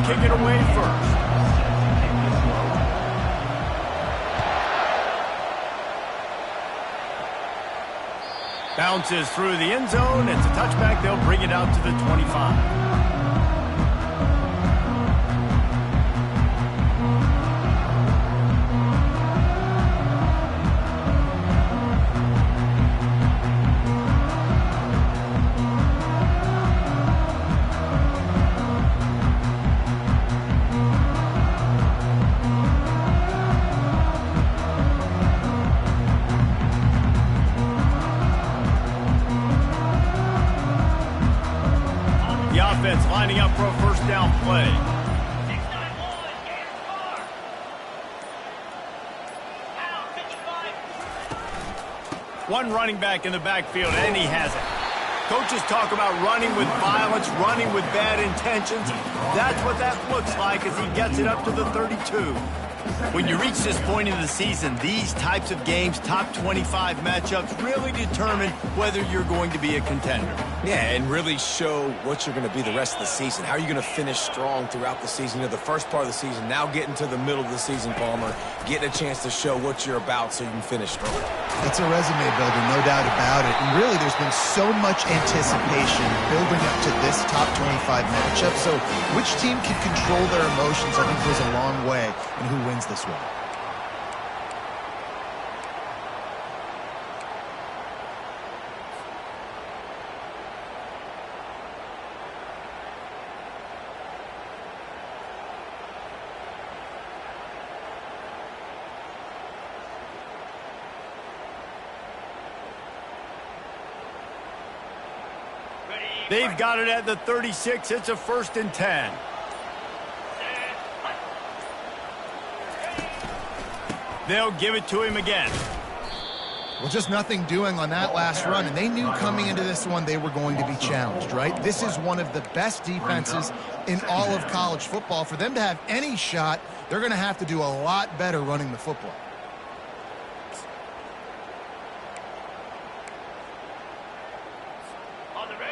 kick it away first. Bounces through the end zone. It's a touchback. They'll bring it out to the 25. Offense lining up for a first down play. One running back in the backfield, and he has it. Coaches talk about running with violence, running with bad intentions. That's what that looks like as he gets it up to the 32. When you reach this point in the season, these types of games, top 25 matchups, really determine whether you're going to be a contender. Yeah, and really show what you're going to be the rest of the season. How are you going to finish strong throughout the season? You know, the first part of the season, now getting to the middle of the season, Palmer, getting a chance to show what you're about so you can finish strong. It's a resume builder, no doubt about it. And really, there's been so much anticipation building up to this top 25 matchup. So which team can control their emotions, I think, goes a long way in who wins this one. They've got it at the 36. It's a 1st and 10. They'll give it to him again. Well, just nothing doing on that last run, and they knew coming into this one they were going to be challenged, right? This is one of the best defenses in all of college football. For them to have any shot, they're going to have to do a lot better running the football.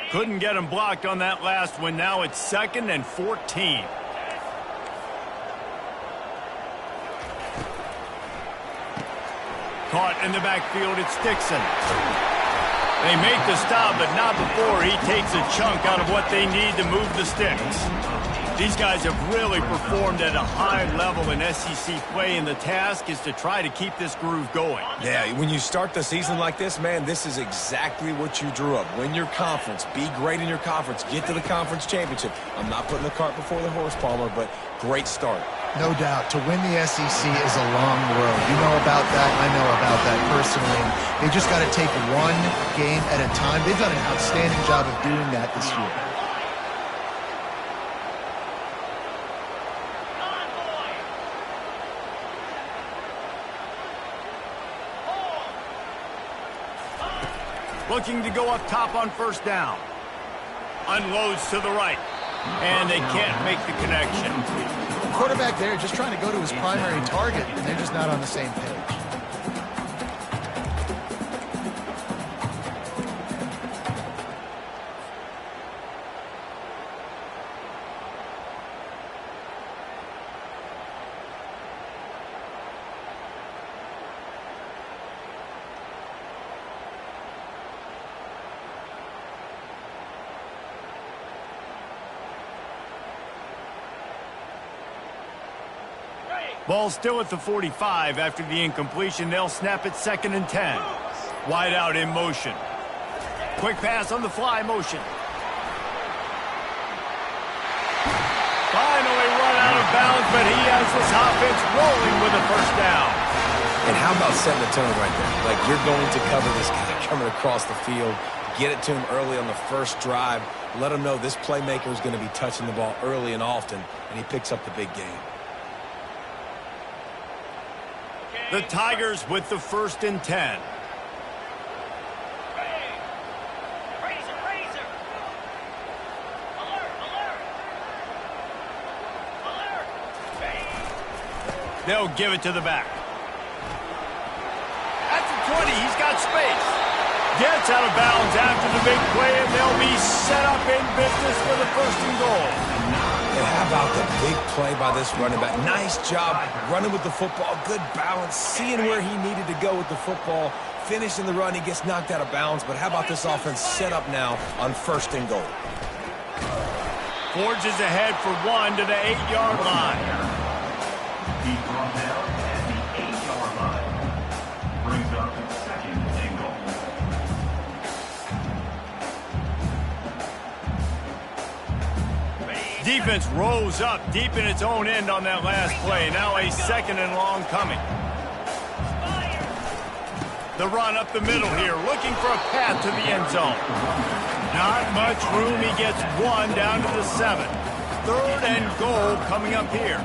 Couldn't get him blocked on that last one. Now it's 2nd and 14. Caught in the backfield, it's Dixon. They make the stop, but not before he takes a chunk out of what they need to move the sticks. These guys have really performed at a high level in SEC play, and the task is to try to keep this groove going. Yeah, when you start the season like this, man, this is exactly what you drew up. Win your conference, be great in your conference, get to the conference championship. I'm not putting the cart before the horse, Palmer, but great start. No doubt. To win the SEC is a long road. You know about that. I know about that personally. They just got to take one game at a time. They've done an outstanding job of doing that this year. Looking to go up top on 1st down. Unloads to the right. And they can't make the connection. The quarterback there just trying to go to his primary target, and they're just not on the same page. Ball still at the 45 after the incompletion. They'll snap it 2nd and 10. Wide out in motion. Quick pass on the fly motion. Finally run out of bounds, but he has this offense rolling with a 1st down. And how about setting the tone right there? Like, you're going to cover this guy coming across the field. Get it to him early on the first drive. Let him know this playmaker is going to be touching the ball early and often, and he picks up the big game. The Tigers with the 1st and 10. They'll give it to the back. At the 20, he's got space. Gets out of bounds after the big play, and they'll be set up in business for the 1st and goal. And how about the big play by this running back? Nice job running with the football, good balance, seeing where he needed to go with the football, finishing the run. He gets knocked out of bounds, but how about this offense set up now on 1st and goal? Forges ahead for 1 to the 8-yard line. He brought down at the 8-yard line. Brings up 2nd and goal. Defense rose up deep in its own end on that last play. Now a 2nd and long coming. The run up the middle here, looking for a path to the end zone. Not much room. He gets 1 down to the 7. 3rd and goal coming up here.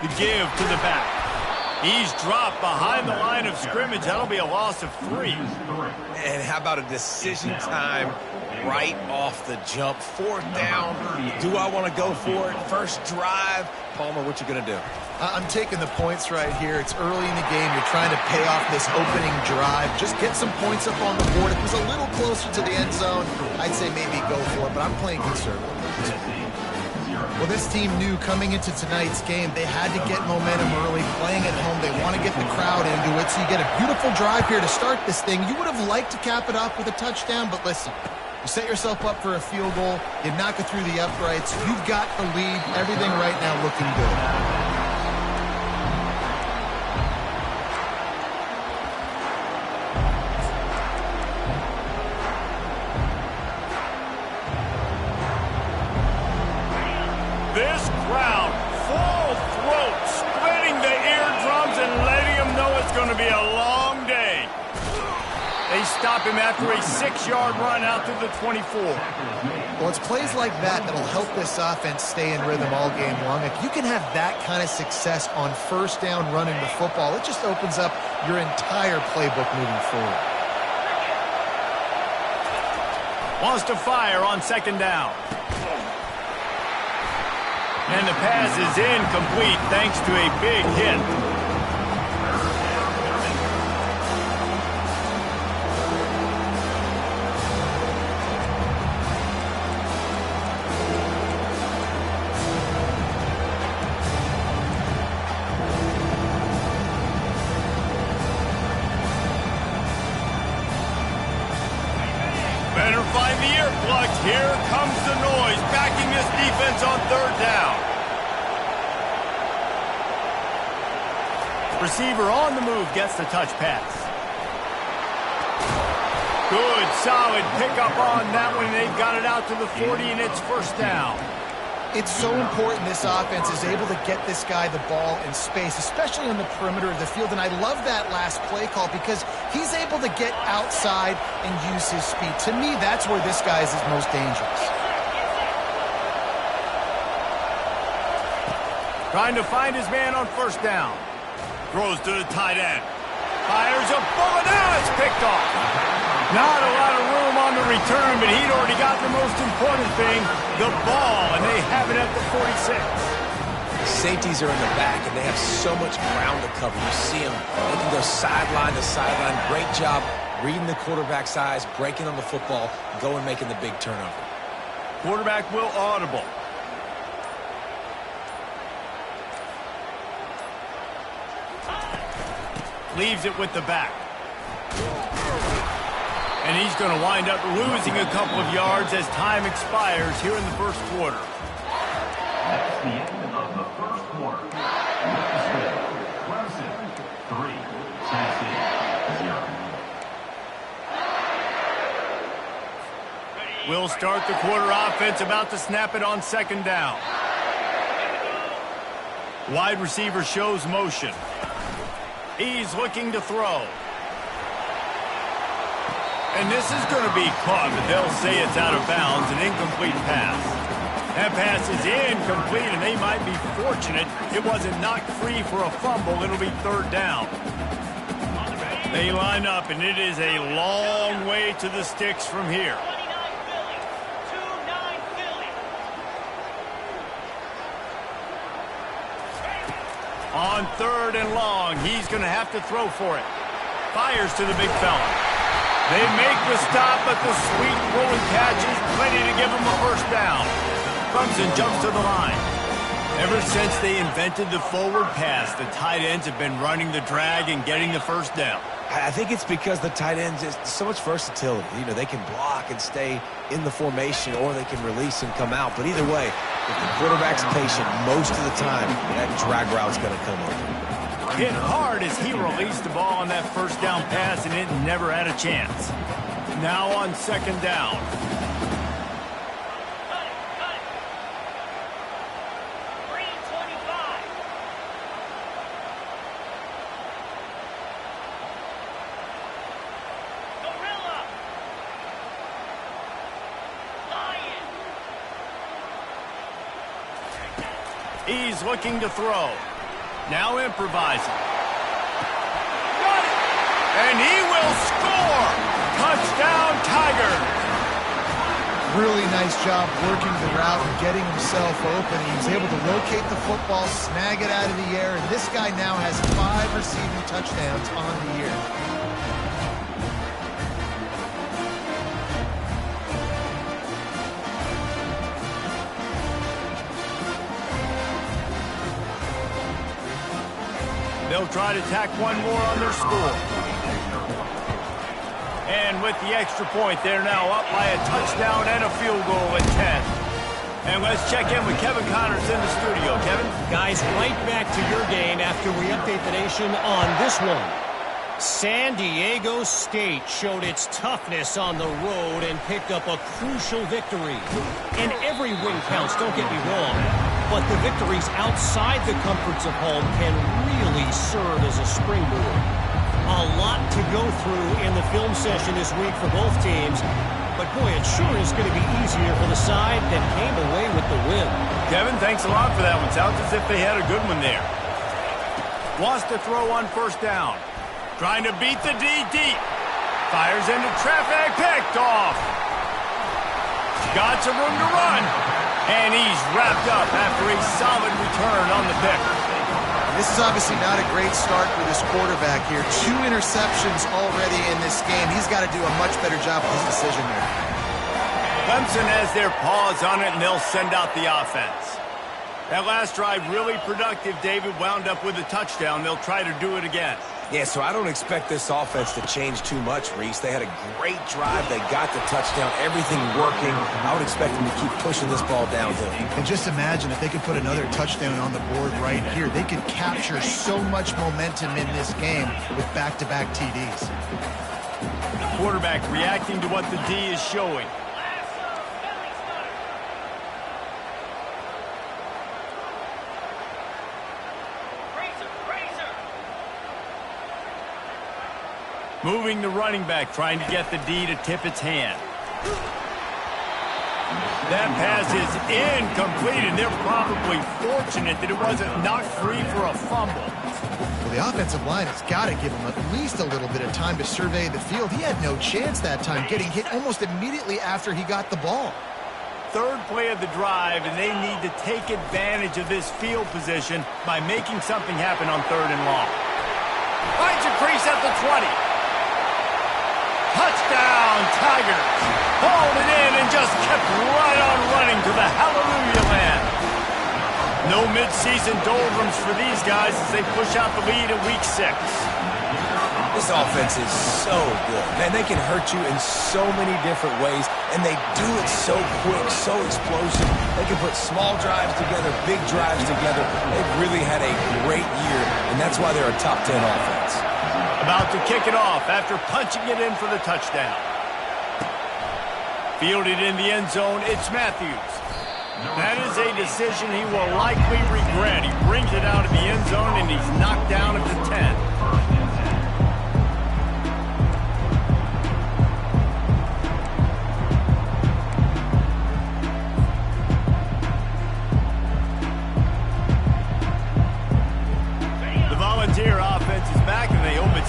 The give to the back. He's dropped behind the line of scrimmage. That'll be a loss of 3. And how about a decision time right off the jump? 4th down. Do I want to go for it? First drive. Palmer, what you going to do? I'm taking the points right here. It's early in the game. You're trying to pay off this opening drive. Just get some points up on the board. If it was a little closer to the end zone, I'd say maybe go for it, but I'm playing conservative. Well, this team knew coming into tonight's game they had to get momentum early, playing at home. They want to get the crowd into it, so you get a beautiful drive here to start this thing. You would have liked to cap it off with a touchdown, but listen, you set yourself up for a field goal, you knock it through the uprights, you've got the lead, everything right now looking good. This crowd, full throat, splitting the eardrums and letting him know it's going to be a long day. They stop him after a 6-yard run out to the 24. Well, it's plays like that that'll help this offense stay in rhythm all game long. If you can have that kind of success on 1st down running the football, it just opens up your entire playbook moving forward. Wants to fire on 2nd down. And the pass is incomplete thanks to a big hit. Better find the earplugs. Here comes the noise, backing this defense on 3rd down. Receiver on the move gets the touch pass. Good, solid pickup on that one. They've got it out to the 40, and it's 1st down. It's so important this offense is able to get this guy the ball in space, especially on the perimeter of the field. And I love that last play call because he's able to get outside and use his speed. To me, that's where this guy is his most dangerous. Trying to find his man on 1st down. Throws to the tight end. Fires a bullet. Now it's picked off. Not a lot of room on the return, but he'd already got the most important thing, the ball, and they have it at the 46. Safeties are in the back, and they have so much ground to cover. You see them. They can go sideline to sideline. Great job reading the quarterback's eyes, breaking on the football, going making the big turnover. Quarterback will audible. Leaves it with the back. And he's going to wind up losing a couple of yards as time expires here in the 1st quarter. That's the end of the 1st quarter. Clemson 3, Tennessee 0. We'll start the quarter offense, about to snap it on 2nd down. Wide receiver shows motion. He's looking to throw. And this is going to be caught, but they'll say it's out of bounds, an incomplete pass. That pass is incomplete, and they might be fortunate it wasn't knocked free for a fumble. It'll be 3rd down. They line up, and it is a long way to the sticks from here. On 3rd and long, he's going to have to throw for it. Fires to the big fella. They make the stop, but the sweet rolling catch is plenty to give him a first down. Clemson jumps to the line. Ever since they invented the forward pass, the tight ends have been running the drag and getting the first down. I think it's because the tight ends is so much versatility. You know, they can block and stay in the formation, or they can release and come out. But either way, if the quarterback's patient, most of the time, that drag route's going to come over. Hit hard as he released the ball on that first down pass, and it never had a chance. Now on 2nd down. He's looking to throw. Now improvising. Got it! And he will score! Touchdown, Tigers! Really nice job working the route and getting himself open. He was able to locate the football, snag it out of the air, and this guy now has 5 receiving touchdowns on the year. They'll try to tack one more on their score. And with the extra point, they're now up by a touchdown and a field goal at 10. And let's check in with Kevin Connors in the studio. Kevin? Guys, right back to your game after we update the nation on this one. San Diego State showed its toughness on the road and picked up a crucial victory. And every win counts, don't get me wrong. But the victories outside the comforts of home can really serve as a springboard. A lot to go through in the film session this week for both teams. But boy, it sure is going to be easier for the side that came away with the win. Kevin, thanks a lot for that one. Sounds as if they had a good one there. Wants to throw on 1st down. Trying to beat the D deep. Fires into traffic. Picked off. Got some room to run. And he's wrapped up after a solid return on the pick. This is obviously not a great start for this quarterback here. 2 interceptions already in this game. He's got to do a much better job with his decision there. Clemson has their paws on it, and they'll send out the offense. That last drive really productive. David wound up with a touchdown. They'll try to do it again. Yeah, so I don't expect this offense to change too much, Reese. They had a great drive. They got the touchdown. Everything working. I would expect them to keep pushing this ball downhill. And just imagine if they could put another touchdown on the board right here. They could capture so much momentum in this game with back-to-back TDs. The quarterback reacting to what the D is showing. Moving the running back, trying to get the D to tip its hand. That pass is incomplete, and they're probably fortunate that it wasn't knocked free for a fumble. Well, the offensive line has got to give him at least a little bit of time to survey the field. He had no chance that time, getting hit almost immediately after he got the ball. 3rd play of the drive, and they need to take advantage of this field position by making something happen on 3rd and long. Finds a crease at the 20. Touchdown, Tigers. Hauled it in and just kept right on running to the hallelujah land. No midseason doldrums for these guys as they push out the lead at week 6. This offense is so good. Man, they can hurt you in so many different ways, and they do it so quick, so explosive. They can put small drives together, big drives together. They've really had a great year, and that's why they're a top 10 offense. About to kick it off after punching it in for the touchdown. Fielded in the end zone, it's Matthews. That is a decision he will likely regret. He brings it out of the end zone, and he's knocked down at the 10.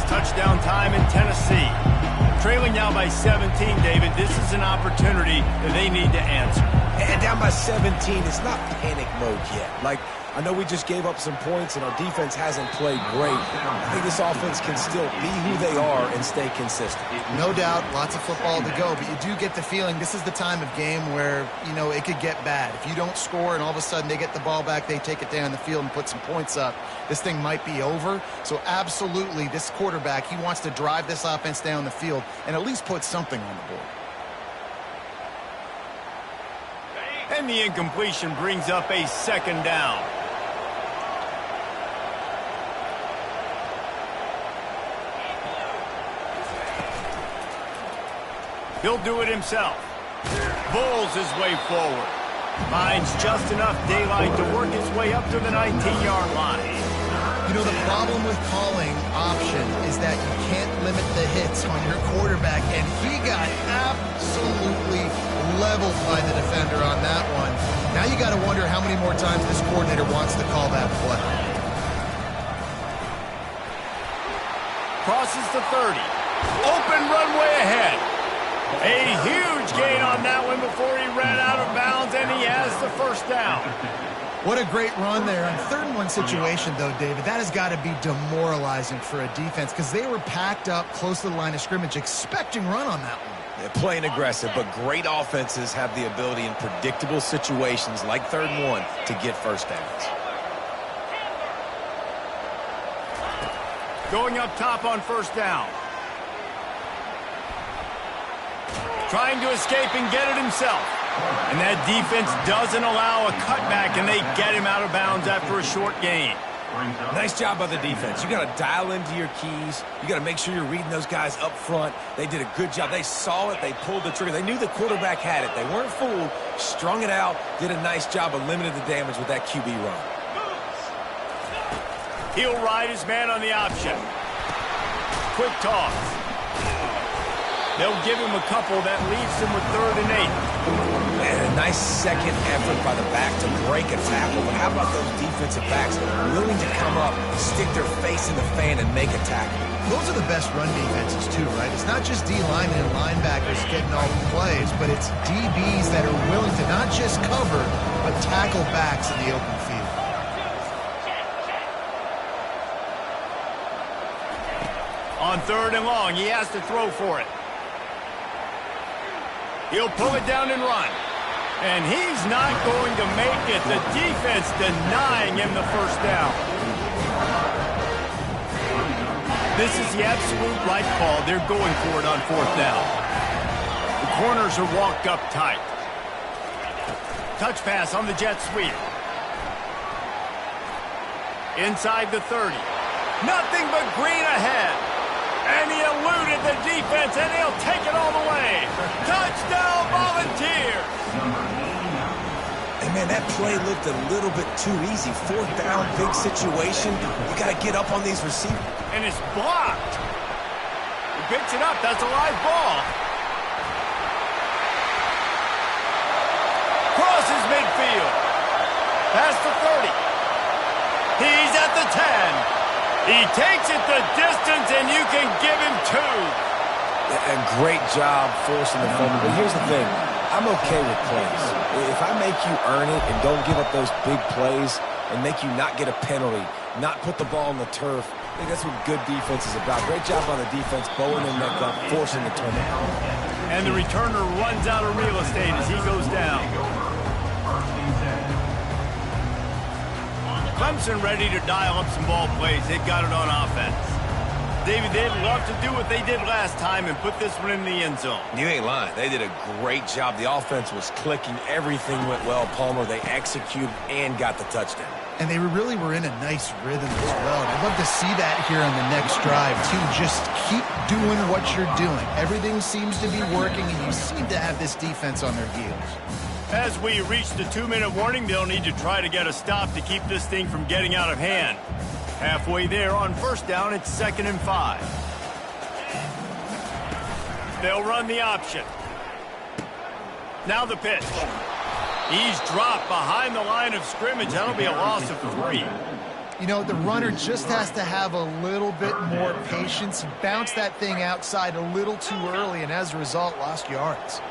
Touchdown time in Tennessee. Trailing now by 17, David. This is an opportunity that they need to answer. And down by 17, it's not panic mode yet. Like, I know we just gave up some points and our defense hasn't played great. I think this offense can still be who they are and stay consistent. No doubt, lots of football to go, but you do get the feeling this is the time of game where, you know, it could get bad. If you don't score and all of a sudden they get the ball back, they take it down the field and put some points up, this thing might be over. So absolutely, this quarterback, he wants to drive this offense down the field and at least put something on the board. And the incompletion brings up a second down. He'll do it himself. Bulls his way forward. Finds just enough daylight to work his way up to the 19-yard line. You know, the problem with calling option is that you can't limit the hits on your quarterback, and he got absolutely leveled by the defender on that one. Now you got to wonder how many more times this coordinator wants to call that play. Crosses the 30. Open runway ahead. A huge gain on that one before he ran out of bounds, and he has the first down. What a great run there. In 3rd-and-1 situation, though, David, that has got to be demoralizing for a defense because they were packed up close to the line of scrimmage, expecting run on that one. They're playing aggressive, but great offenses have the ability in predictable situations like 3rd and 1 to get first downs. Going up top on first down. Trying to escape and get it himself. And that defense doesn't allow a cutback, and they get him out of bounds after a short gain. Nice job by the defense. You got to dial into your keys. You got to make sure you're reading those guys up front. They did a good job. They saw it. They pulled the trigger. They knew the quarterback had it. They weren't fooled. Strung it out. Did a nice job of limiting the damage with that QB run. He'll ride his man on the option. Quick toss. They'll give him a couple that leaves him with 3rd and 8. And a nice second effort by the back to break a tackle. But how about those defensive backs willing to come up, stick their face in the fan, and make a tackle? Those are the best run defenses, too, right? It's not just D-linemen and linebackers getting all the plays, but it's DBs that are willing to not just cover, but tackle backs in the open field. On 3rd and long, he has to throw for it. He'll pull it down and run. And he's not going to make it. The defense denying him the first down. This is the absolute right call. They're going for it on 4th down. The corners are walked up tight. Touch pass on the jet sweep. Inside the 30. Nothing but green ahead. And he eluded the defense, and he'll take it all the way. Touchdown, Volunteers! And, man, that play looked a little bit too easy. 4th down, big situation. You got to get up on these receivers. And it's blocked. He picks it up. That's a live ball. Crosses midfield. Past the 30. He's at the 10. He takes it the distance, and you can give him 2. A great job forcing the fumble. But here's the thing. I'm okay with plays. If I make you earn it and don't give up those big plays and make you not get a penalty, not put the ball on the turf, I think that's what good defense is about. Great job by the defense, bowling their neck up, forcing the turnover. And the returner runs out of real estate as he goes down. Clemson ready to dial up some ball plays. They've got it on offense. David, they'd love to do what they did last time and put this one in the end zone. You ain't lying. They did a great job. The offense was clicking. Everything went well, Palmer. They executed and got the touchdown. And they really were in a nice rhythm as well. And I'd love to see that here on the next drive, too. Just keep doing what you're doing. Everything seems to be working, and you seem to have this defense on their heels. As we reach the 2-minute warning, they'll need to try to get a stop to keep this thing from getting out of hand. Halfway there on first down, it's 2nd and 5. They'll run the option. Now the pitch. He's dropped behind the line of scrimmage. That'll be a loss of 3. You know, the runner just has to have a little bit more patience. Bounce that thing outside a little too early, and as a result, lost yards.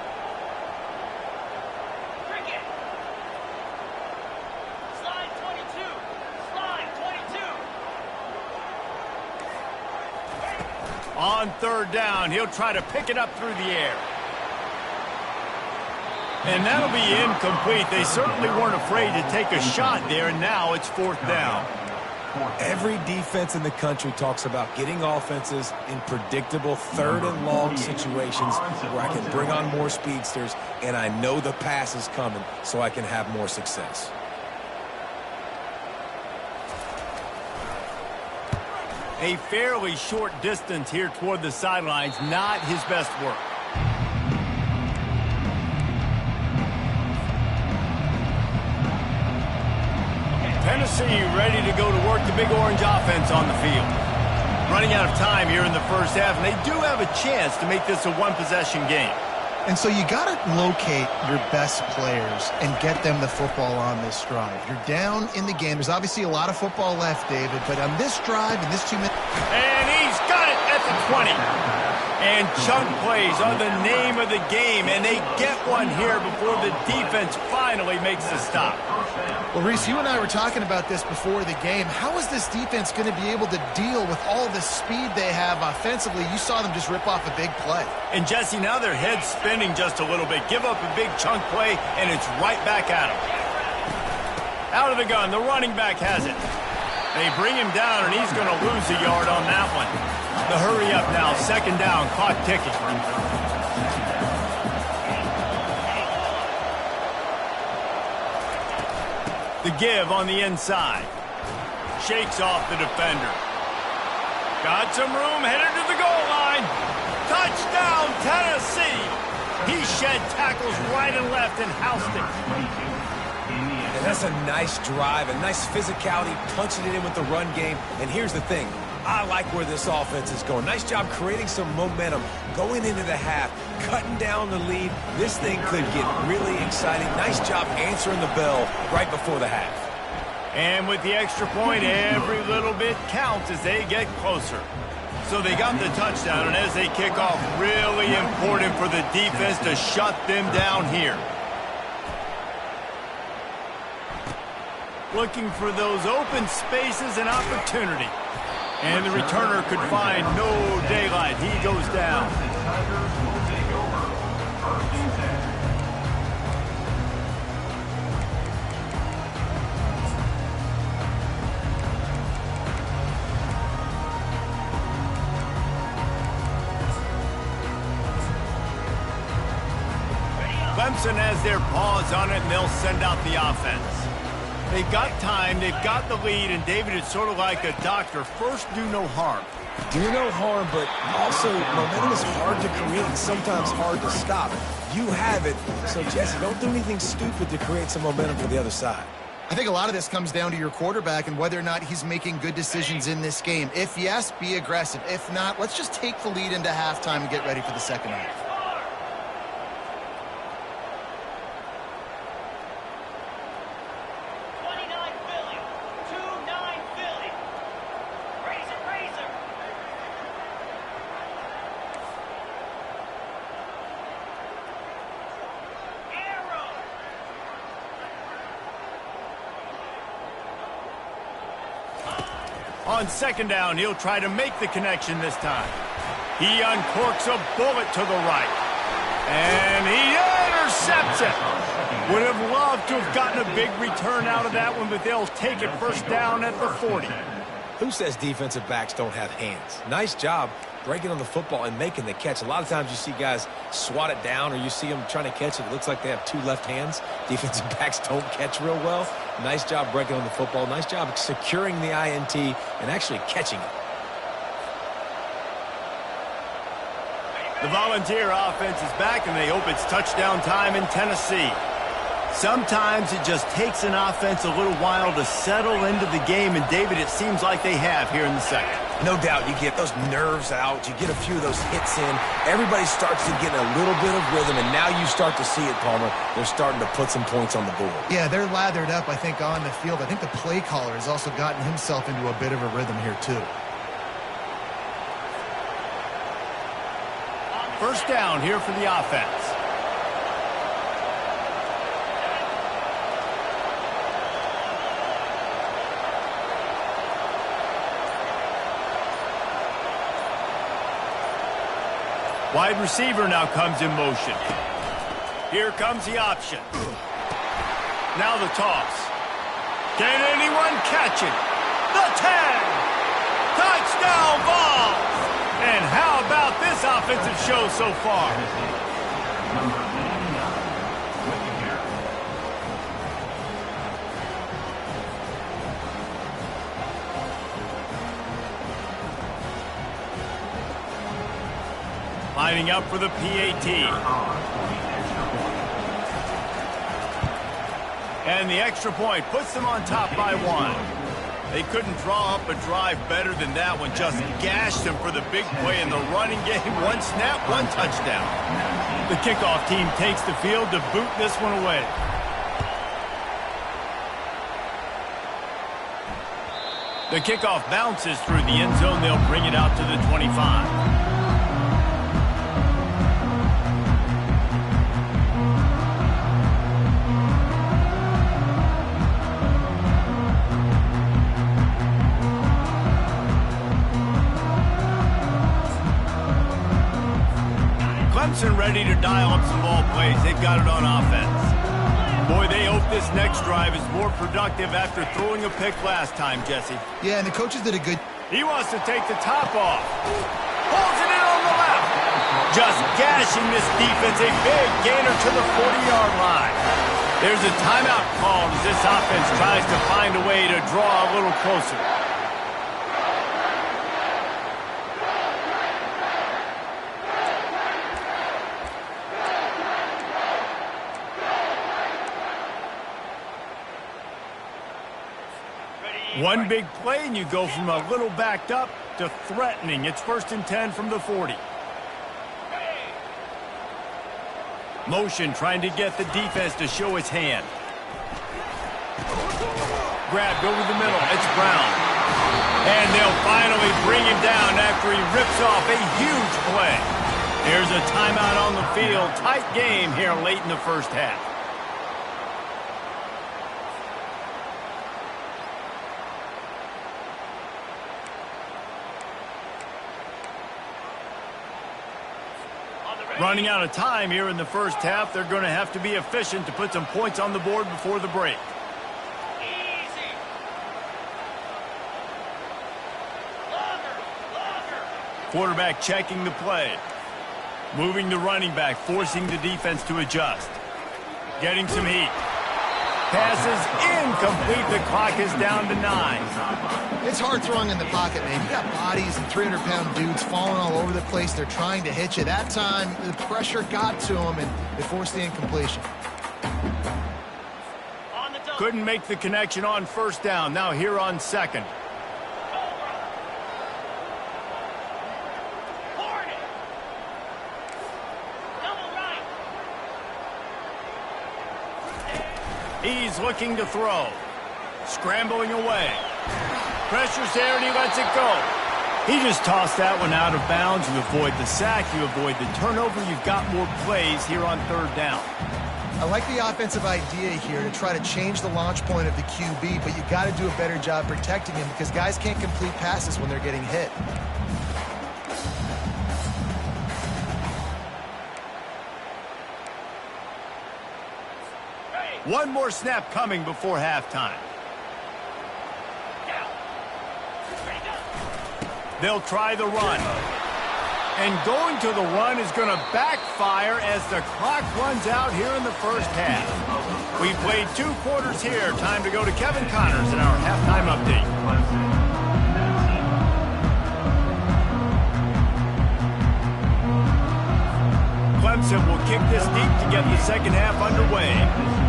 Slide 22. On third down, he'll try to pick it up through the air. And that'll be incomplete. They certainly weren't afraid to take a shot there, and now it's fourth down. Every defense in the country talks about getting offenses in predictable third and long situations where I can bring on more speedsters and I know the pass is coming so I can have more success. A fairly short distance here toward the sidelines, not his best work. Tennessee ready to go to work the Big Orange offense on the field. Running out of time here in the first half, and they do have a chance to make this a one-possession game. And so you got to locate your best players and get them the football on this drive. You're down in the game. There's obviously a lot of football left, David, but on this drive, in this 2 minutes... And he's got it at the 20. And chunk plays are the name of the game, and they get one here before the defense finally makes the stop. Well, Reese, you and I were talking about this before the game. How is this defense going to be able to deal with all the speed they have offensively? You saw them just rip off a big play. And, Jesse, now their head's spinning just a little bit. Give up a big chunk play, and it's right back at them. Out of the gun, the running back has it. They bring him down, and he's going to lose a yard on that one. The hurry up now, second down, clock ticking. The give on the inside. Shakes off the defender. Got some room, headed to the goal line. Touchdown, Tennessee! He shed tackles right and left and housed it. And that's a nice drive, a nice physicality, punching it in with the run game. And here's the thing. I like where this offense is going. Nice job creating some momentum, going into the half, cutting down the lead. This thing could get really exciting. Nice job answering the bell right before the half. And with the extra point, every little bit counts as they get closer. So they got the touchdown, and as they kick off, really important for the defense to shut them down here. Looking for those open spaces and opportunity. And the returner could find no daylight. He goes down. Clemson has their paws on it, and they'll send out the offense. They've got time, they've got the lead, and David, it's sort of like a doctor. First, do no harm. Do no harm, but also momentum is hard to create and sometimes hard to stop. You have it, so Jesse, don't do anything stupid to create some momentum for the other side. I think a lot of this comes down to your quarterback and whether or not he's making good decisions in this game. If yes, be aggressive. If not, let's just take the lead into halftime and get ready for the second half. On second down, he'll try to make the connection this time. He uncorks a bullet to the right. And he intercepts it. Would have loved to have gotten a big return out of that one, but they'll take it first down at the 40. Who says defensive backs don't have hands? Nice job breaking on the football and making the catch. A lot of times you see guys swat it down or you see them trying to catch it. It looks like they have two left hands. Defensive backs don't catch real well. Nice job breaking on the football. Nice job securing the INT and actually catching it. The Volunteer offense is back, and they hope it's touchdown time in Tennessee. Sometimes it just takes an offense a little while to settle into the game, and David, it seems like they have here in the second. No doubt, you get those nerves out, you get a few of those hits in, everybody starts to get a little bit of rhythm, and now you start to see it, Palmer. They're starting to put some points on the board. Yeah, they're lathered up, I think, on the field. I think the play caller has also gotten himself into a bit of a rhythm here, too. First down here for the offense. Wide receiver now comes in motion. Here comes the option. Now the toss. Can anyone catch it? The 10! Touchdown ball! And how about this offensive show so far? Lining up for the PAT. And the extra point puts them on top by 1. They couldn't draw up a drive better than that one. Just gashed them for the big play in the running game. One snap, one touchdown. The kickoff team takes the field to boot this one away. The kickoff bounces through the end zone. They'll bring it out to the 25. Clemson ready to dial up some ball plays. They've got it on offense. Boy, they hope this next drive is more productive after throwing a pick last time, Jesse. Yeah, and the coaches did a good... He wants to take the top off. Pulls it in on the left. Just gashing this defense. A big gainer to the 40-yard line. There's a timeout called as this offense tries to find a way to draw a little closer. One big play, and you go from a little backed up to threatening. It's 1st and 10 from the 40. Motion trying to get the defense to show its hand. Grabbed over the middle. It's Brown. And they'll finally bring him down after he rips off a huge play. There's a timeout on the field. Tight game here late in the first half. Running out of time here in the first half. They're going to have to be efficient to put some points on the board before the break. Easy. Longer. Quarterback checking the play. Moving the running back, forcing the defense to adjust. Getting some heat. Passes incomplete. The clock is down to 9. It's hard throwing in the pocket, man. You got bodies and 300-pound dudes falling all over the place. They're trying to hit you. That time, the pressure got to them, and they forced the incompletion. Couldn't make the connection on first down. Now here on second. He's looking to throw. Scrambling away. Pressure's there, and he lets it go. He just tossed that one out of bounds. You avoid the sack. You avoid the turnover. You've got more plays here on 3rd down. I like the offensive idea here to try to change the launch point of the QB, but you got to do a better job protecting him because guys can't complete passes when they're getting hit. One more snap coming before halftime. They'll try the run. And going to the run is going to backfire as the clock runs out here in the first half. We played 2 quarters here. Time to go to Kevin Connors in our halftime update. Clemson will kick this deep to get the second half underway.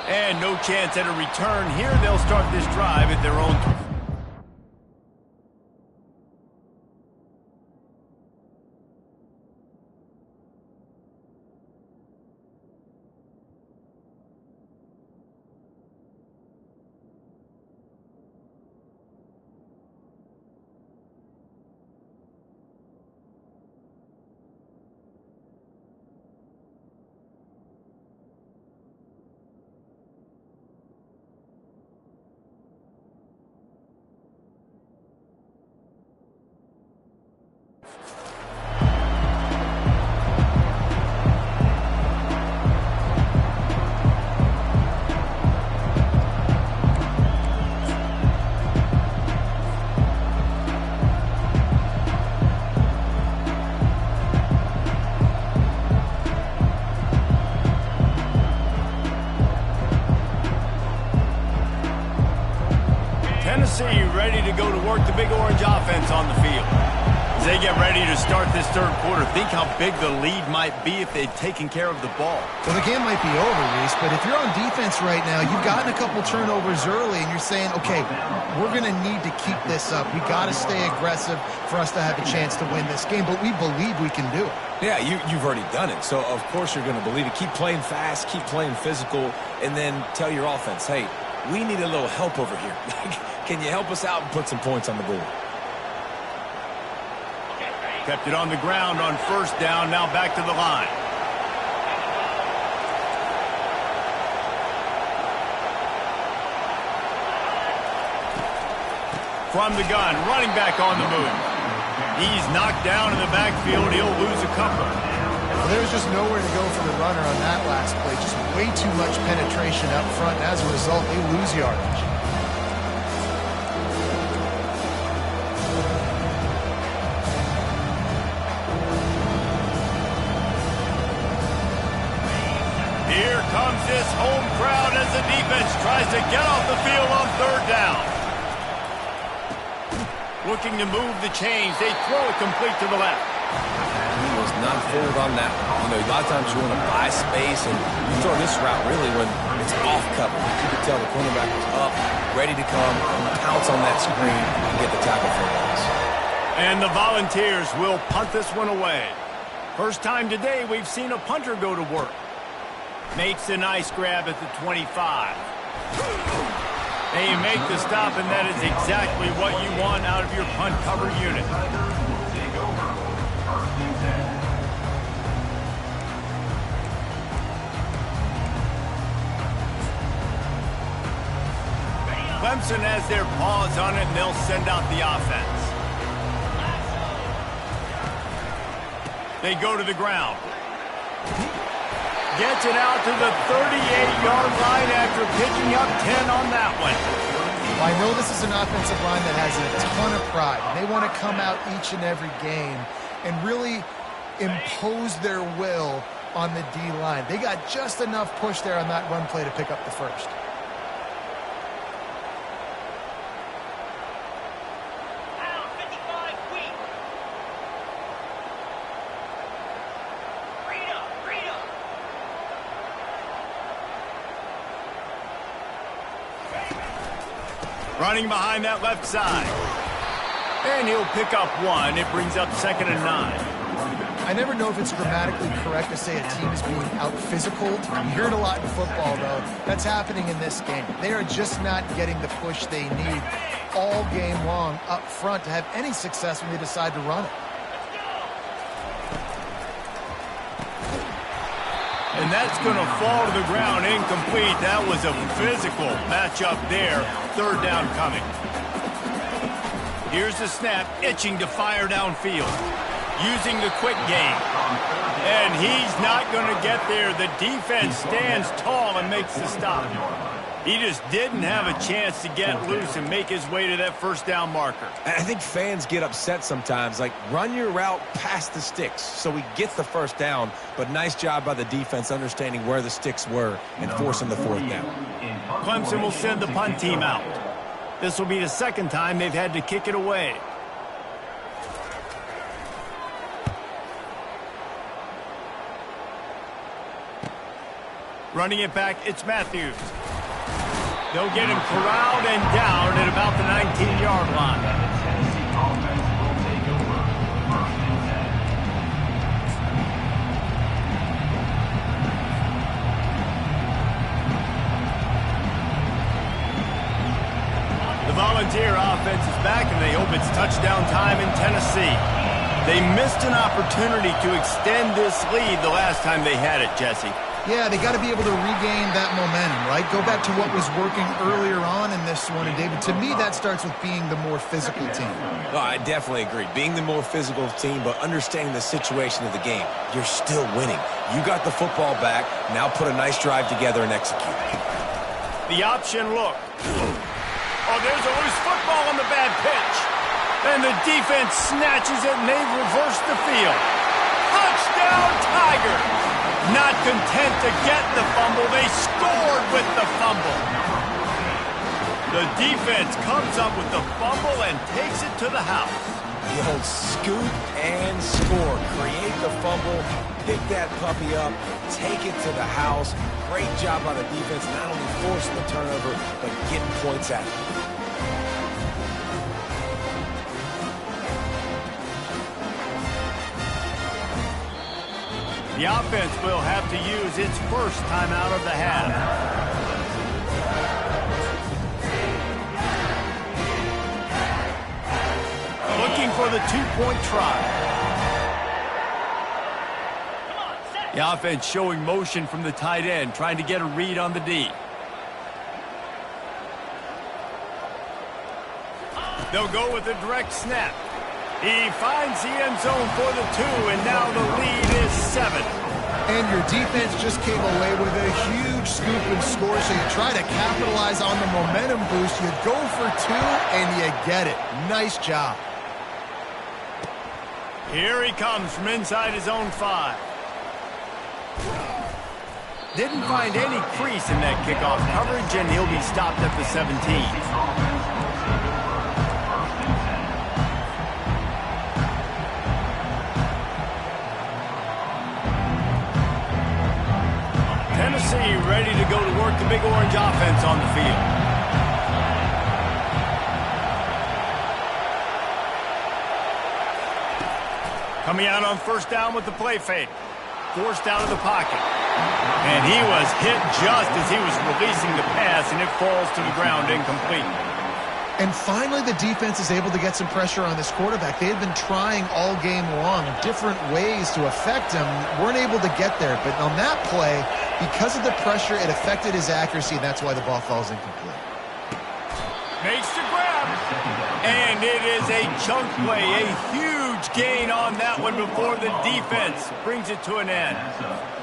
And no chance at a return here. They'll start this drive at their own... Tennessee ready to go to work the Big Orange offense on the field. As they get ready to start this third quarter, think how big the lead might be if they'd taken care of the ball. Well, the game might be over, Reese, but if you're on defense right now, you've gotten a couple turnovers early, and you're saying, okay, we're going to need to keep this up. We got to stay aggressive for us to have a chance to win this game, but we believe we can do it. Yeah, you've already done it, so of course you're going to believe it. Keep playing fast, keep playing physical, and then tell your offense, hey, we need a little help over here. Can you help us out and put some points on the board? Kept it on the ground on first down, now back to the line. From the gun, running back on the move. He's knocked down in the backfield. He'll lose a couple. Well, there was just nowhere to go for the runner on that last play. Just way too much penetration up front, and as a result, they lose yardage. Here comes this home crowd as the defense tries to get off the field on third down. Looking to move the chains. They throw it complete to the left. He was not fooled on that one. You know, a lot of times you want to buy space, and you throw this route really when it's off cover. You could tell the cornerback was up, ready to come, pounce on that screen, and get the tackle for a loss. And the Volunteers will punt this one away. First time today we've seen a punter go to work. Makes a nice grab at the 25. They make the stop, and that is exactly what you want out of your punt cover unit. Clemson has their paws on it, and they'll send out the offense. They go to the ground. Gets it out to the 38-yard line after picking up 10 on that one. Well, I know this is an offensive line that has a ton of pride. They want to come out each and every game and really impose their will on the D-line. They got just enough push there on that run play to pick up the first. Running behind that left side. And he'll pick up one. It brings up 2nd and 9. I never know if it's grammatically correct to say a team is being out-physical. You hear it a lot in football, though. That's happening in this game. They are just not getting the push they need all game long up front to have any success when they decide to run it. And that's going to fall to the ground incomplete. That was a physical matchup there. Third down coming. Here's the snap, itching to fire downfield. Using the quick game. And he's not going to get there. The defense stands tall and makes the stop. He just didn't have a chance to get loose and make his way to that first down marker. I think fans get upset sometimes. Like, run your route past the sticks so we get the first down. But nice job by the defense understanding where the sticks were and forcing the fourth down. Clemson will send the punt team out. This will be the second time they've had to kick it away. Running it back, it's Matthews. They'll get him corralled and down at about the 19-yard line. The Volunteer offense is back, and they hope it's touchdown time in Tennessee. They missed an opportunity to extend this lead the last time they had it, Jesse. Yeah, they got to be able to regain that momentum, right? Go back to what was working earlier on in this this one. And, David, to me, that starts with being the more physical team. No, I definitely agree. Being the more physical team, but understanding the situation of the game. You're still winning. You got the football back. Now put a nice drive together and execute. The option look. Oh, there's a loose football on the bad pitch. And the defense snatches it, and they've reversed the field. Touchdown, Tiger! Not content to get the fumble, they scored with the fumble. The defense comes up with the fumble and takes it to the house. The old scoop and score. Create the fumble, pick that puppy up, take it to the house. Great job by the defense, not only forcing the turnover, but getting points out of it. The offense will have to use its first timeout of the half. Looking for the two-point try. The offense showing motion from the tight end, trying to get a read on the D. They'll go with a direct snap. He finds the end zone for the 2, and now the lead is 7. And your defense just came away with a huge scoop and score, so you try to capitalize on the momentum boost. You go for 2, and you get it. Nice job. Here he comes from inside his own 5. Didn't find any crease in that kickoff coverage, and he'll be stopped at the 17. Tennessee ready to go to work the Big Orange offense on the field. Coming out on first down with the play fake. Forced out of the pocket. And he was hit just as he was releasing the pass, and it falls to the ground incomplete. And finally, the defense is able to get some pressure on this quarterback. They had been trying all game long different ways to affect him. Weren't able to get there. But on that play, because of the pressure, it affected his accuracy, and that's why the ball falls incomplete. Makes the grab. And it is a chunk play, a huge gain on that one before the defense brings it to an end.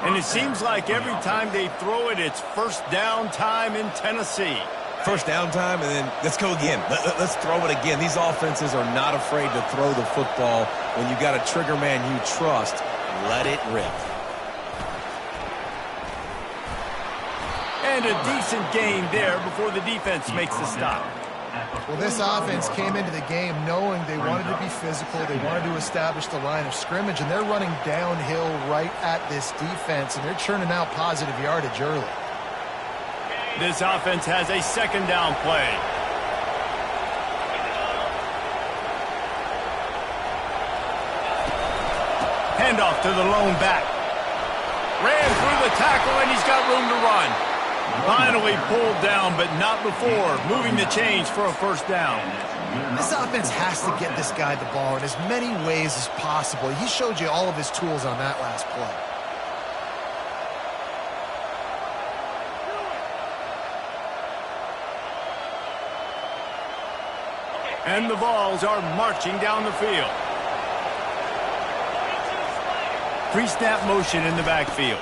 And it seems like every time they throw it, it's first down time in Tennessee. First down time, and then let's go again. Let's throw it again. These offenses are not afraid to throw the football. When you got a trigger man you trust, let it rip. And a decent gain there before the defense makes the stop. Well, this offense came into the game knowing they wanted to be physical. They wanted to establish the line of scrimmage, and they're running downhill right at this defense, and they're churning out positive yardage early. This offense has a second down play. Handoff to the lone back. Ran through the tackle, and he's got room to run. Finally pulled down, but not before moving the chains for a first down. This offense has to get this guy the ball in as many ways as possible. He showed you all of his tools on that last play. And the Vols are marching down the field. Pre-snap motion in the backfield.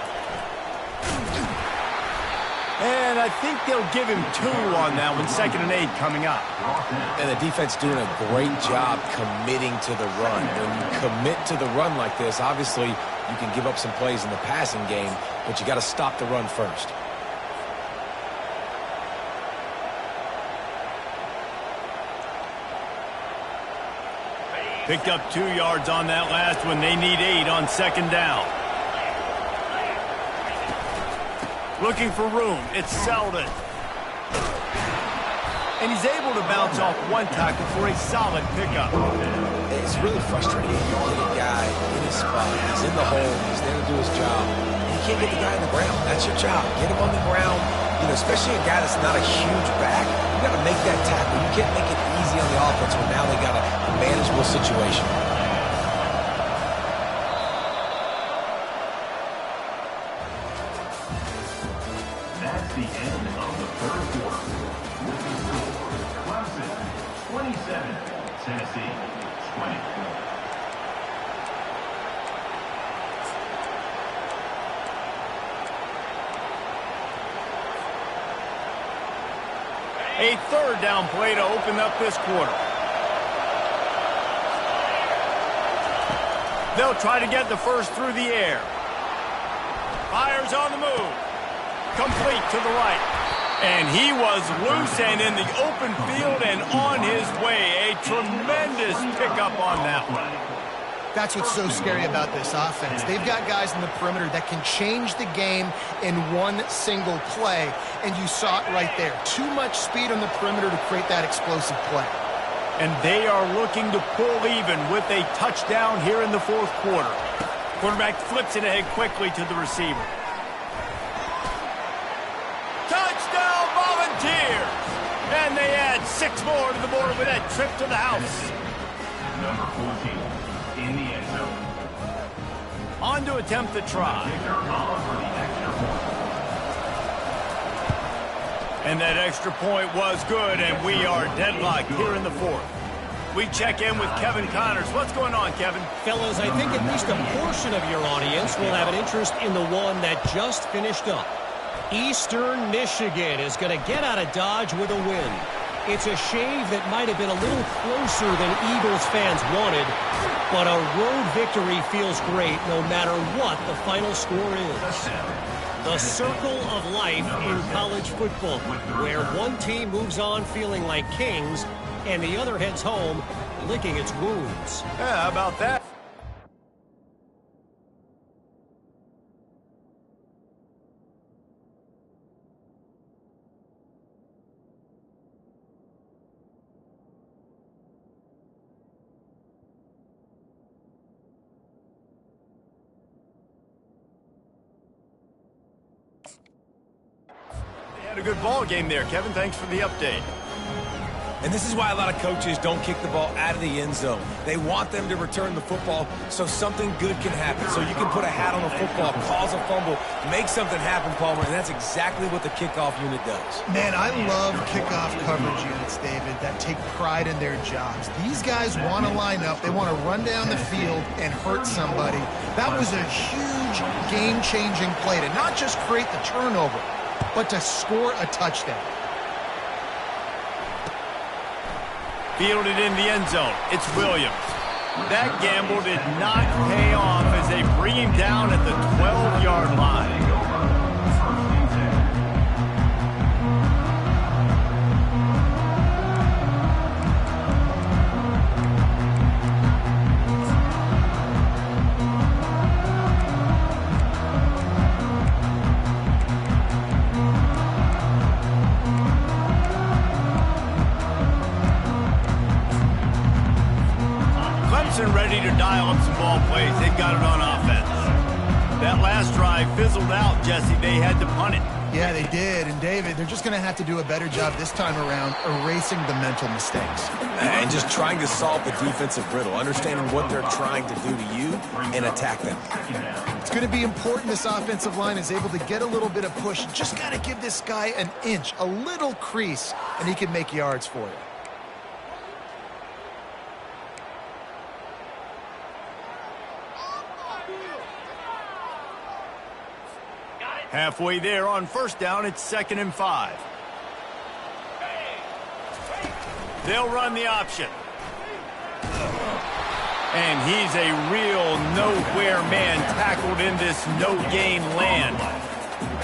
And I think they'll give him 2 on that one. 2nd and 8 coming up. And the defense doing a great job committing to the run. When you commit to the run like this, obviously you can give up some plays in the passing game, but you got to stop the run first. Picked up 2 yards on that last one. They need 8 on 2nd down. Looking for room. It's Selden. And he's able to bounce off one tackle for a solid pickup. It's really frustrating. You get a guy in his spot. He's in the hole. He's there to do his job. And you can't get the guy on the ground. That's your job. Get him on the ground. You know, especially a guy that's not a huge back. You got to make that tackle. You can't make it easy on the offense when now they got a manageable situation. That's the end of the third quarter. With the score Tennessee, 24. A third down play to open up this quarter. They'll try to get the first through the air. Fires on the move. Complete to the right. And he was loose and in the open field and on his way. A tremendous pickup on that one. That's what's so scary about this offense. They've got guys in the perimeter that can change the game in one single play, and you saw it right there. Too much speed on the perimeter to create that explosive play. And they are looking to pull even with a touchdown here in the fourth quarter. Quarterback flips it ahead quickly to the receiver. Touchdown Volunteers! And they add 6 more to the board with that trip to the house. Number 14. In the end zone. On to attempt the try. And that extra point was good, and we are deadlocked here in the fourth. We check in with Kevin Connors. What's going on, Kevin? Fellas, I think at least a portion of your audience will have an interest in the one that just finished up. Eastern Michigan is going to get out of Dodge with a win. It's a shave that might have been a little closer than Eagles fans wanted, but a road victory feels great no matter what the final score is. The circle of life in college football, where one team moves on feeling like kings and the other heads home licking its wounds. Yeah, how about that? Had a good ball game there, Kevin. Thanks for the update. And this is why a lot of coaches don't kick the ball out of the end zone. They want them to return the football so something good can happen. So you can put a hat on a football, cause a fumble, make something happen, Palmer, and that's exactly what the kickoff unit does. Man, I love kickoff coverage units, David, that take pride in their jobs. These guys want to line up. They want to run down the field and hurt somebody. That was a huge game-changing play to not just create the turnover, but to score a touchdown. Fielded in the end zone. It's Williams. That gamble did not pay off as they bring him down at the 12-yard line. Ready to dial up some ball plays. They've got it on offense. That last drive fizzled out, Jesse. They had to punt it. Yeah, they did. And, David, they're just going to have to do a better job this time around erasing the mental mistakes. And just trying to solve the defensive riddle, understanding what they're trying to do to you and attack them. It's going to be important this offensive line is able to get a little bit of push. Just got to give this guy an inch, a little crease, and he can make yards for you. Halfway there on first down, it's 2nd and 5. They'll run the option. And he's a real nowhere man tackled in this no-gain land.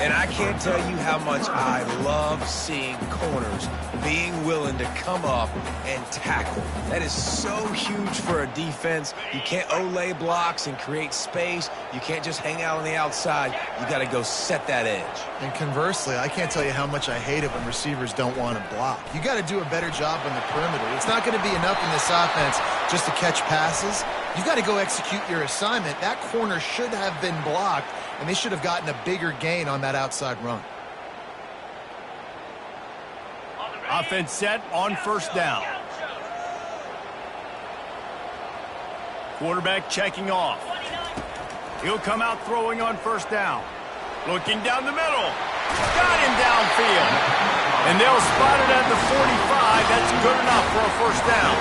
And I can't tell you how much I love seeing corners being willing to come up and tackle. That is so huge for a defense. You can't olay blocks and create space. You can't just hang out on the outside. You got to go set that edge. And conversely, I can't tell you how much I hate it when receivers don't want to block. You got to do a better job on the perimeter. It's not going to be enough in this offense just to catch passes. You got to go execute your assignment. That corner should have been blocked, and they should have gotten a bigger gain on that outside run. Offense set on first down. Quarterback checking off. He'll come out throwing on first down. Looking down the middle. Got him downfield. And they'll spot it at the 45. That's good enough for a first down.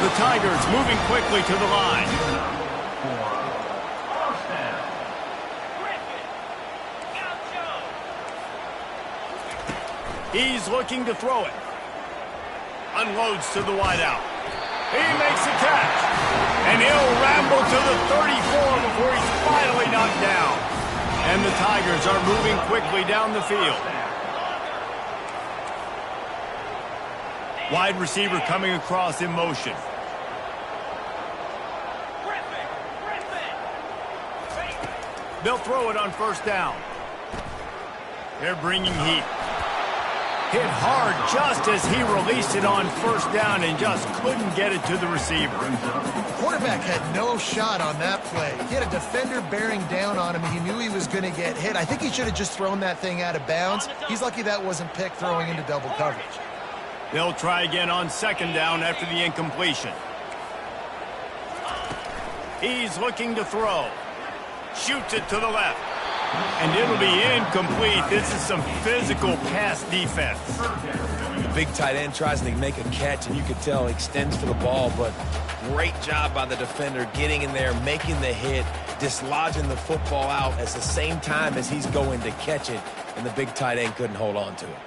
The Tigers moving quickly to the line. He's looking to throw it. Unloads to the wideout. He makes the catch. And he'll ramble to the 34 before he's finally knocked down. And the Tigers are moving quickly down the field. Wide receiver coming across in motion. They'll throw it on first down. They're bringing heat. Hit hard just as he released it on first down and just couldn't get it to the receiver. The quarterback had no shot on that play. He had a defender bearing down on him. He knew he was going to get hit. I think he should have just thrown that thing out of bounds. He's lucky that wasn't picked throwing into double coverage. They'll try again on second down after the incompletion. He's looking to throw. Shoots it to the left. And it'll be incomplete. This is some physical pass defense. The big tight end tries to make a catch, and you can tell he extends for the ball, but great job by the defender getting in there, making the hit, dislodging the football out at the same time as he's going to catch it, and the big tight end couldn't hold on to it.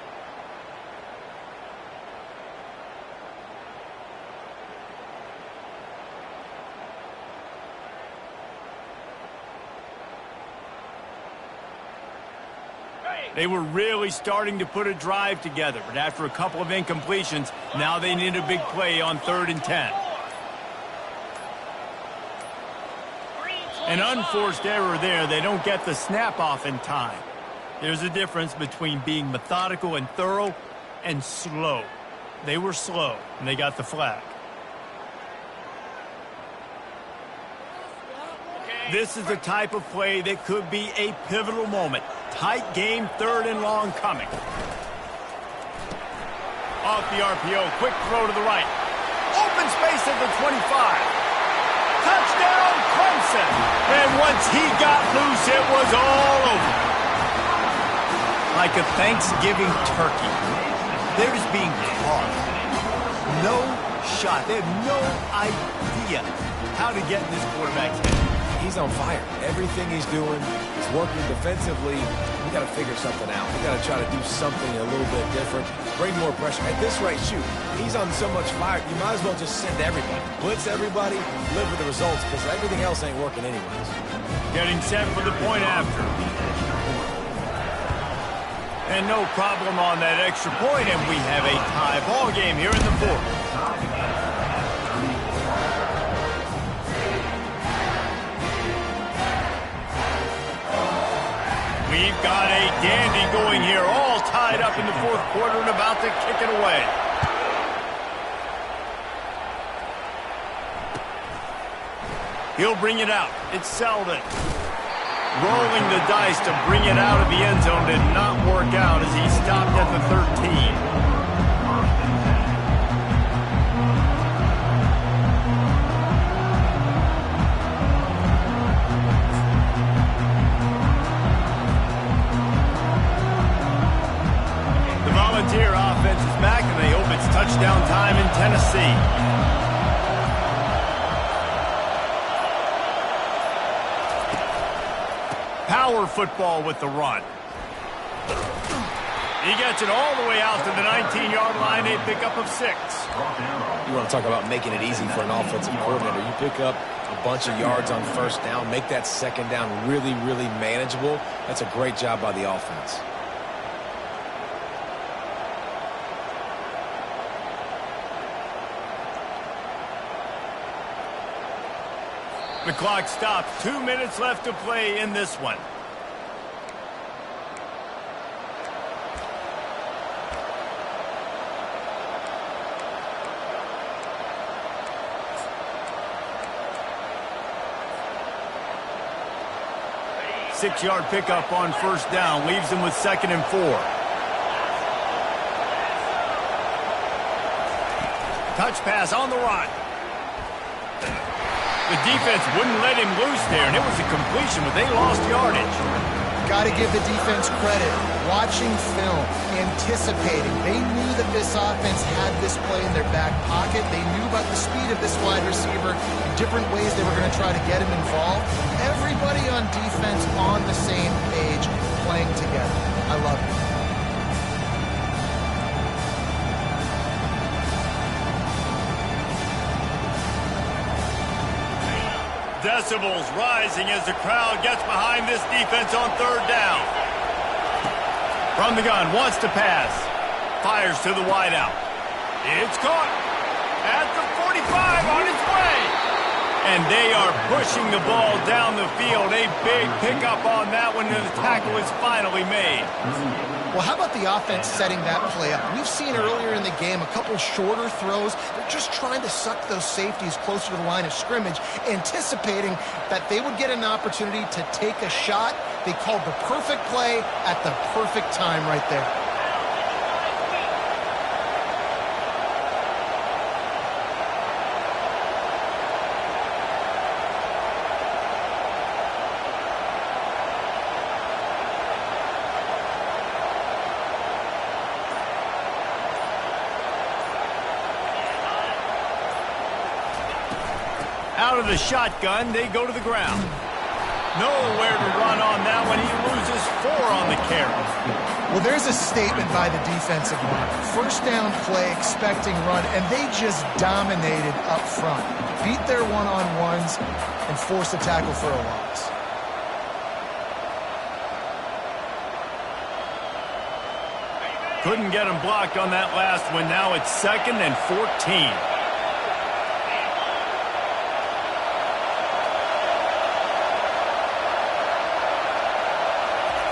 They were really starting to put a drive together, but after a couple of incompletions, now they need a big play on 3rd and 10. An unforced error there. They don't get the snap off in time. There's a difference between being methodical and thorough and slow. They were slow, and they got the flag. This is the type of play that could be a pivotal moment. Tight game, 3rd and long coming. Off the RPO, quick throw to the right. Open space at the 25. Touchdown, Clemson. And once he got loose, it was all over. Like a Thanksgiving turkey. They're just being caught. No shot. They have no idea how to get in this quarterback's head. He's on fire. Everything he's doing is working defensively. We got to figure something out. We got to try to do something a little bit different. Bring more pressure. At this rate, shoot, he's on so much fire, you might as well just send everybody. Blitz everybody, live with the results, because everything else ain't working anyways. Getting set for the point after. And no problem on that extra point, and we have a tie ball game here in the 4th. We've got a dandy going here, all tied up in the 4th quarter and about to kick it away. He'll bring it out. It's Selden. Rolling the dice to bring it out of the end zone did not work out as he stopped at the 13. Volunteer offense is back, and they hope it's touchdown time in Tennessee. Power football with the run. He gets it all the way out to the 19-yard line, a pickup of 6. You want to talk about making it easy for an offensive coordinator. You pick up a bunch of yards on first down, make that second down really, really manageable. That's a great job by the offense. The clock stops. 2 minutes left to play in this one. Six-yard pickup on first down. Leaves him with 2nd and 4. Touch pass on the run. The defense wouldn't let him loose there, and it was a completion, but they lost yardage. Got to give the defense credit. Watching film, anticipating. They knew that this offense had this play in their back pocket. They knew about the speed of this wide receiver and different ways they were going to try to get him involved. Everybody on defense on the same page, playing together. I love it. Decibels rising as the crowd gets behind this defense on third down. From the gun, wants to pass. Fires to the wideout. It's caught at the 45 on its way. And they are pushing the ball down the field. A big pickup on that one, and the tackle is finally made. Well, how about the offense setting that play up? We've seen earlier in the game a couple shorter throws. They're just trying to suck those safeties closer to the line of scrimmage, anticipating that they would get an opportunity to take a shot. They called the perfect play at the perfect time right there. Out of the shotgun, they go to the ground. Nowhere to run on that one. He loses 4 on the carry. Well, there's a statement by the defensive line. First down play, expecting run, and they just dominated up front. Beat their one-on-ones and forced a tackle for a loss. Couldn't get him blocked on that last one. Now it's 2nd and 14.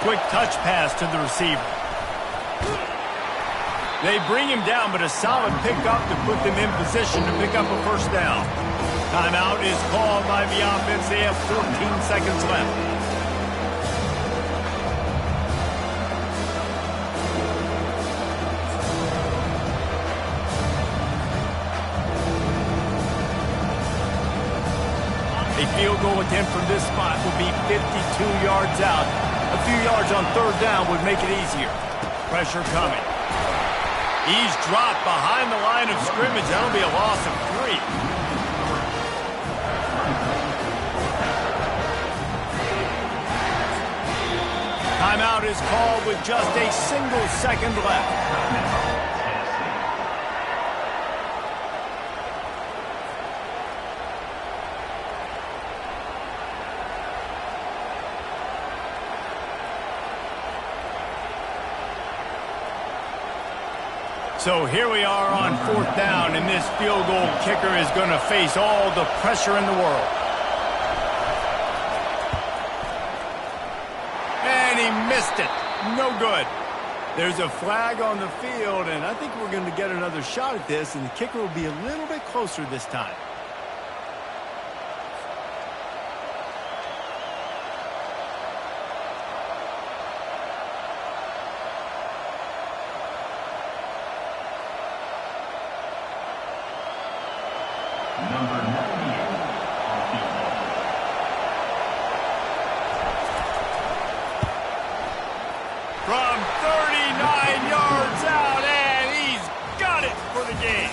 Quick touch pass to the receiver. They bring him down, but a solid pickup to put them in position to pick up a first down. Timeout is called by the offense. They have 14 seconds left. A field goal attempt from this spot will be 52 yards out. A few yards on third down would make it easier. Pressure coming. He's dropped behind the line of scrimmage. That'll be a loss of 3. Timeout is called with just a single second left. So here we are on 4th down, and this field goal kicker is going to face all the pressure in the world. And he missed it. No good. There's a flag on the field, and I think we're going to get another shot at this, and the kicker will be a little bit closer this time. Number 98 on the field. From 39 yards out, and he's got it for the game.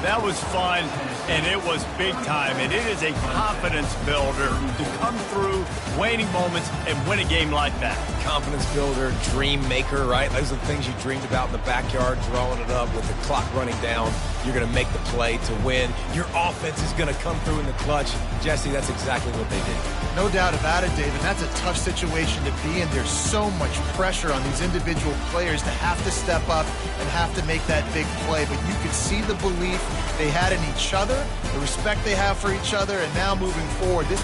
That was fun, and it was big time, and it is a confidence builder to come through waning moments and win a game like that. Confidence builder, dream maker, right? Those are the things you dreamed about in the backyard, drawing it up with the clock running down. You're going to make the play to win. Your offense is going to come through in the clutch. Jesse, that's exactly what they did. No doubt about it, David. That's a tough situation to be in. There's so much pressure on these individual players to have to step up and have to make that big play. But you could see the belief they had in each other, the respect they have for each other, and now moving forward, this